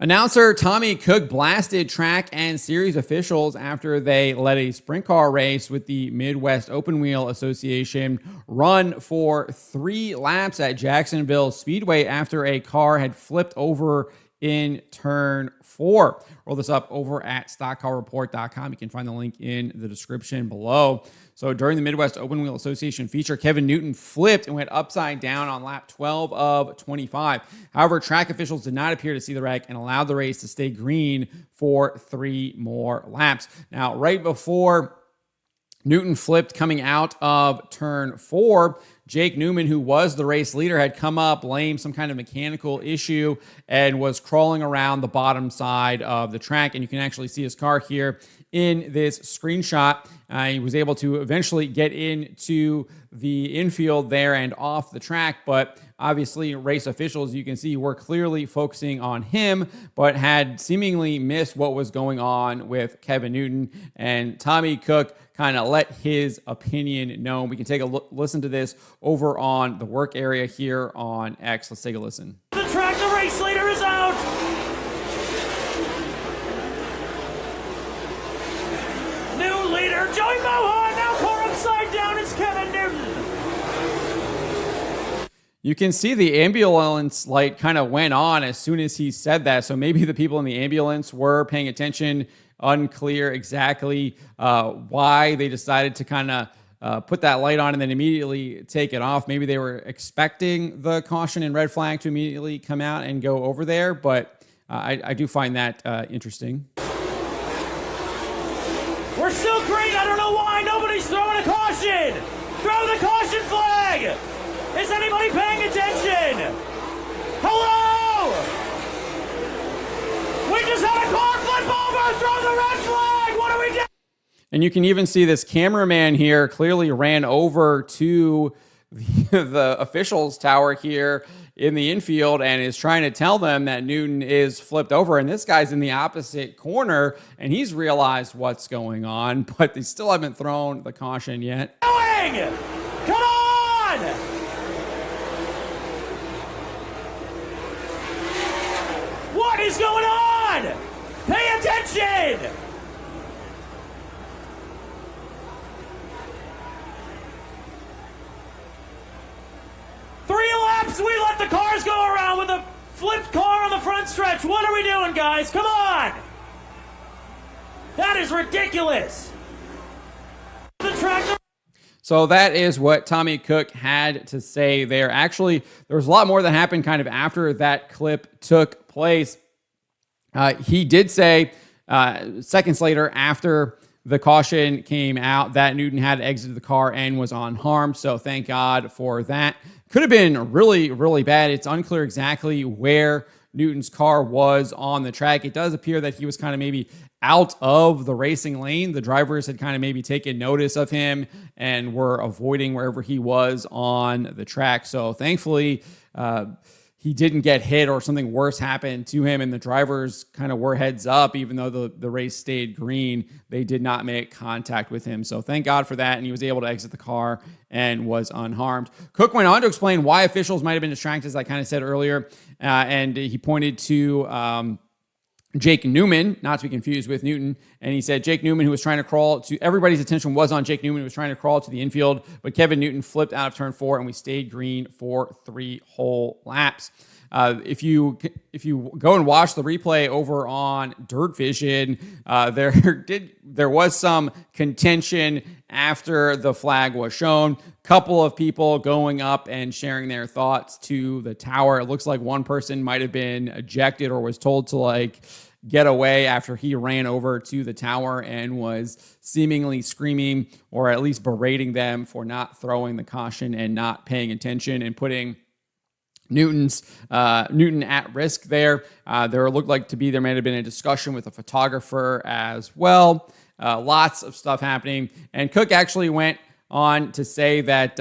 Announcer Tommy Cook blasted track and series officials after they let a sprint car race with the Midwest Open Wheel Association run for 3 laps at Jacksonville Speedway after a car had flipped over in turn 4. Roll this up over at stockcarreport.com. You can find the link in the description below. So during the Midwest Open Wheel Association feature, Kevin Newton flipped and went upside down on lap 12 of 25. However, track officials did not appear to see the wreck and allowed the race to stay green for 3 more laps. Now, right before Newton flipped coming out of turn 4, Jake Newman, who was the race leader, had come up, blamed some kind of mechanical issue, and was crawling around the bottom side of the track. And you can actually see his car here in this screenshot. He was able to eventually get into the infield there and off the track, but obviously race officials, you can see, were clearly focusing on him, but had seemingly missed what was going on with Kevin Newton. And Tommy Cook kind of let his opinion known. We can take a listen to this over on the work area here on X. Let's take a listen. The track, the race leader is out. New leader, Joey Mohan, now car upside down, it's Kevin Newton. You can see the ambulance light kind of went on as soon as he said that. So maybe the people in the ambulance were paying attention. Unclear exactly why they decided to kind of put that light on and then immediately take it off. Maybe they were expecting the caution and red flag to immediately come out and go over there. But I do find that interesting. We're still green. I don't know why nobody's throwing a caution. Throw the caution flag. Is anybody paying attention? Hello? We just had a car flip over. Throw the red flag. What are we doing? And you can even see this cameraman here clearly ran over to the officials tower here in the infield and is trying to tell them that Newton is flipped over. And this guy's in the opposite corner and he's realized what's going on, but they still haven't thrown the caution yet. Come on! What is going on? Pay attention! We let the cars go around with a flipped car on the front stretch. What are we doing, guys? Come on! That is ridiculous. The tractor. So that is what Tommy Cook had to say there. Actually, there was a lot more that happened kind of after that clip took place. He did say seconds later, after the caution came out, that Newton had exited the car and was unharmed. So thank God for that. Could have been really, really bad. It's unclear exactly where Newton's car was on the track. It does appear that he was kind of maybe out of the racing lane. The drivers had kind of maybe taken notice of him and were avoiding wherever he was on the track. So thankfully, he didn't get hit or something worse happened to him, and the drivers kind of were heads up. Even though the race stayed green, they did not make contact with him. So thank God for that, and he was able to exit the car and was unharmed. Cook went on to explain why officials might have been distracted, as I kind of said earlier, and he pointed to Jake Newman, not to be confused with Newton. And he said Jake Newman, who was trying to crawl to, everybody's attention was on Jake Newman, who was trying to crawl to the infield, but Kevin Newton flipped out of turn 4 and we stayed green for 3 whole laps. If you go and watch the replay over on Dirt Vision, there was some contention after the flag was shown. Couple of people going up and sharing their thoughts to the tower. It looks like one person might have been ejected or was told to get away after he ran over to the tower and was seemingly screaming or at least berating them for not throwing the caution and not paying attention and putting Newton at risk there. There looked like there may have been a discussion with a photographer as well. Lots of stuff happening. And Cook actually went on to say that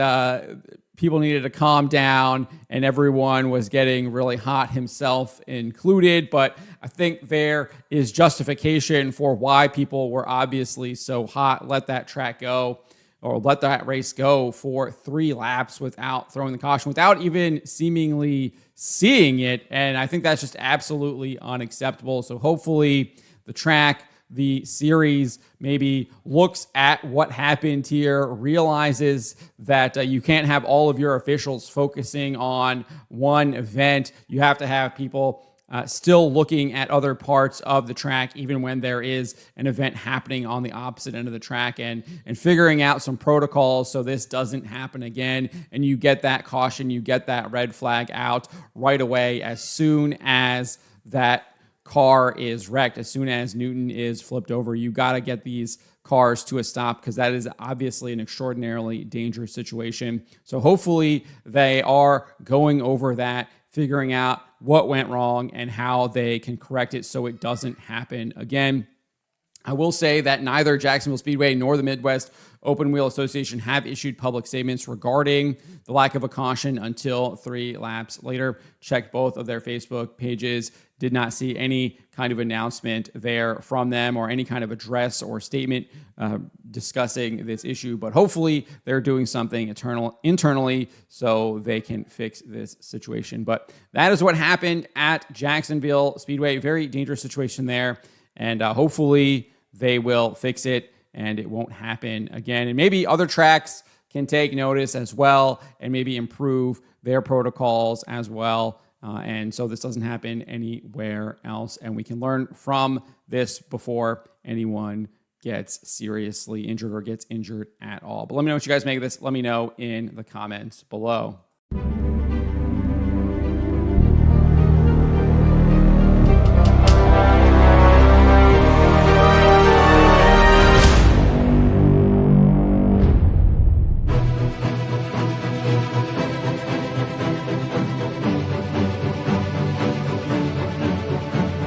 people needed to calm down and everyone was getting really hot, himself included. But I think there is justification for why people were obviously so hot. Let that track go. or let that race go for 3 laps without throwing the caution, without even seemingly seeing it. And I think that's just absolutely unacceptable. So hopefully the track, the series maybe looks at what happened here, realizes that you can't have all of your officials focusing on one event. You have to have people still looking at other parts of the track, even when there is an event happening on the opposite end of the track, and figuring out some protocols so this doesn't happen again. And you get that caution, you get that red flag out right away as soon as that car is wrecked, as soon as Newton is flipped over. You got to get these cars to a stop, because that is obviously an extraordinarily dangerous situation. So hopefully they are going over that, figuring out what went wrong and how they can correct it so it doesn't happen again. I will say that neither Jacksonville Speedway nor the Midwest Open Wheel Association have issued public statements regarding the lack of a caution until 3 laps later. Checked both of their Facebook pages. Did not see any kind of announcement there from them or any kind of address or statement discussing this issue. But hopefully they're doing something internally so they can fix this situation. But that is what happened at Jacksonville Speedway. Very dangerous situation there. And hopefully they will fix it and it won't happen again. And maybe other tracks can take notice as well and maybe improve their protocols as well. And so this doesn't happen anywhere else. And we can learn from this before anyone gets seriously injured or gets injured at all. But let me know what you guys make of this. Let me know in the comments below.